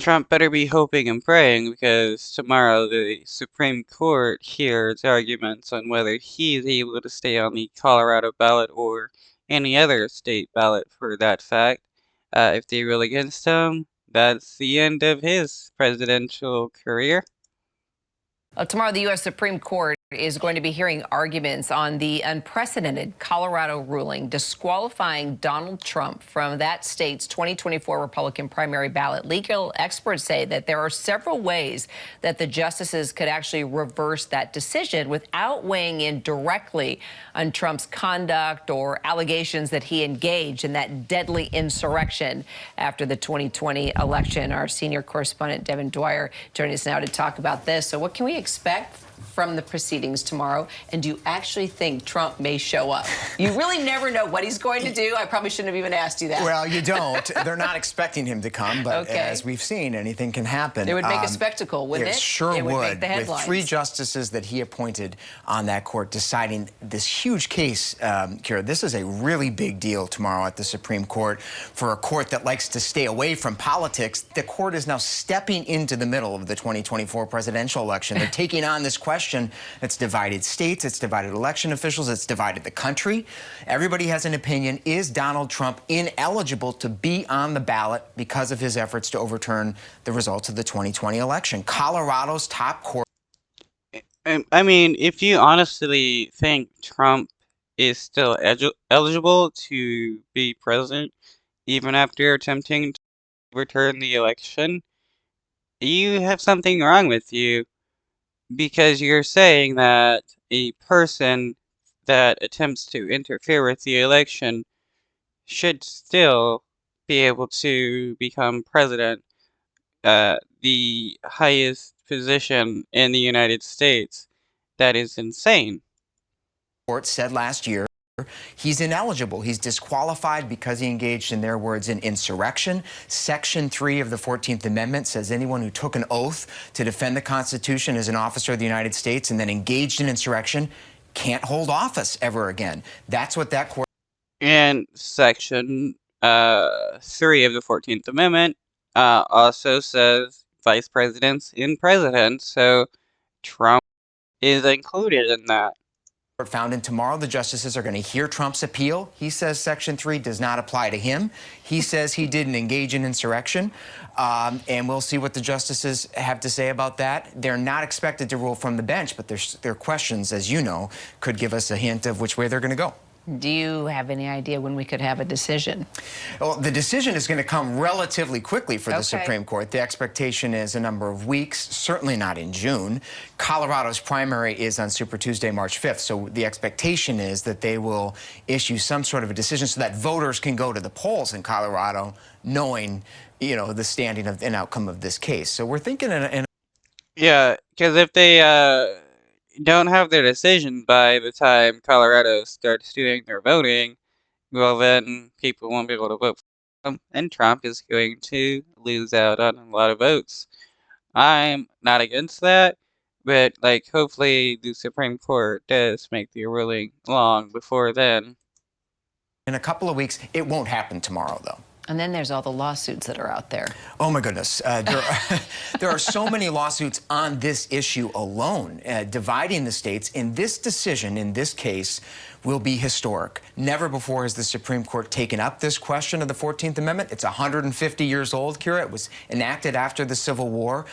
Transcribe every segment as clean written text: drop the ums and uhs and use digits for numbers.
Trump better be hoping and praying because tomorrow the Supreme Court hears arguments on whether he's able to stay on the Colorado ballot or any other state ballot for that fact. If they rule against him, that's the end of his presidential career. Tomorrow, the U.S. Supreme Court is going to be hearing arguments on the unprecedented Colorado ruling disqualifying Donald Trump from that state's 2024 Republican primary ballot. Legal experts say that there are several ways that the justices could actually reverse that decision without weighing in directly on Trump's conduct or allegations that he engaged in that deadly insurrection after the 2020 election. Our senior correspondent, Devin Dwyer, joining us now to talk about this. So what can we expect from the proceedings tomorrow, and do you actually think Trump may show up? You really never know what he's going to do. I probably shouldn't have even asked you that. Well, you don't. They're not expecting him to come, but as we've seen, anything can happen. It would make a spectacle, wouldn't it? It sure would. Make the headlines. With 3 justices that he appointed on that court deciding this huge case, Kira, this is a really big deal tomorrow at the Supreme Court. For a court that likes to stay away from politics, the court is now stepping into the middle of the 2024 presidential election. They're taking on this question that's divided states, it's divided election officials, it's divided the country. Everybody has an opinion. Is Donald Trump ineligible to be on the ballot because of his efforts to overturn the results of the 2020 election? Colorado's top court. I mean, if you honestly think Trump is still eligible to be president, even after attempting to overturn the election, you have something wrong with you. Because you're saying that a person that attempts to interfere with the election should still be able to become president, the highest position in the United States. That is insane. Court said last year he's ineligible. He's disqualified because he engaged, in their words, in insurrection. Section 3 of the 14th Amendment says anyone who took an oath to defend the Constitution as an officer of the United States and then engaged in insurrection can't hold office ever again. That's what that court... And Section 3 of the 14th Amendment also says vice presidents and presidents, so Trump is included in that. Found, and tomorrow the justices are going to hear Trump's appeal. He says Section 3 does not apply to him. He says he didn't engage in insurrection, and we'll see what the justices have to say about that. They're not expected to rule from the bench, but their questions, as you know, could give us a hint of which way they're going to go. Do you have any idea when we could have a decision? Well, the decision is going to come relatively quickly for the Supreme Court. The expectation is a number of weeks, certainly not in June. Colorado's primary is on Super Tuesday, March 5th, so the expectation is that they will issue some sort of a decision so that voters can go to the polls in Colorado knowing, you know, the standing of and outcome of this case. So we're thinking Yeah, because if they don't have their decision by the time Colorado starts doing their voting, well then people won't be able to vote for him, and Trump is going to lose out on a lot of votes. I'm not against that, but like hopefully the Supreme Court does make the ruling long before then. In a couple of weeks. It won't happen tomorrow, though. And then there's all the lawsuits that are out there. Oh, my goodness. There are so many lawsuits on this issue alone, dividing the states. And this decision, in this case, will be historic. Never before has the Supreme Court taken up this question of the 14th Amendment. It's 150 years old, Kira. It was enacted after the Civil War.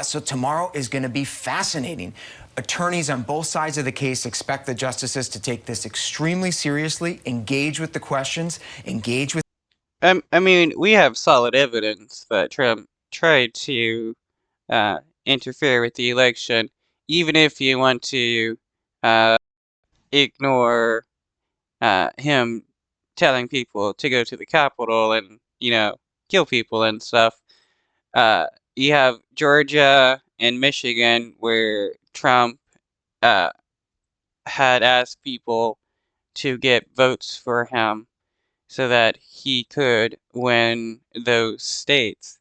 So tomorrow is going to be fascinating. Attorneys on both sides of the case expect the justices to take this extremely seriously, engage with the questions, engage with... I mean, we have solid evidence that Trump tried to interfere with the election, even if you want to ignore him telling people to go to the Capitol and, you know, kill people and stuff. You have Georgia and Michigan where Trump had asked people to get votes for him so that he could win those states.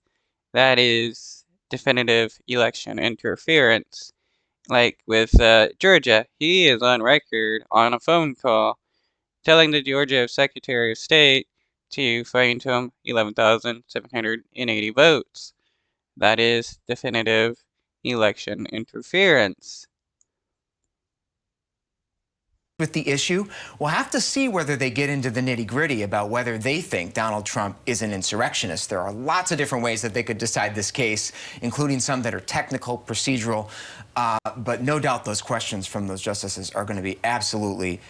That is definitive election interference. Like with Georgia, he is on record on a phone call telling the Georgia Secretary of State to find him 11,780 votes. That is definitive election interference. With the issue, we'll have to see whether they get into the nitty-gritty about whether they think Donald Trump is an insurrectionist. There are lots of different ways that they could decide this case, including some that are technical, procedural, but no doubt those questions from those justices are going to be absolutely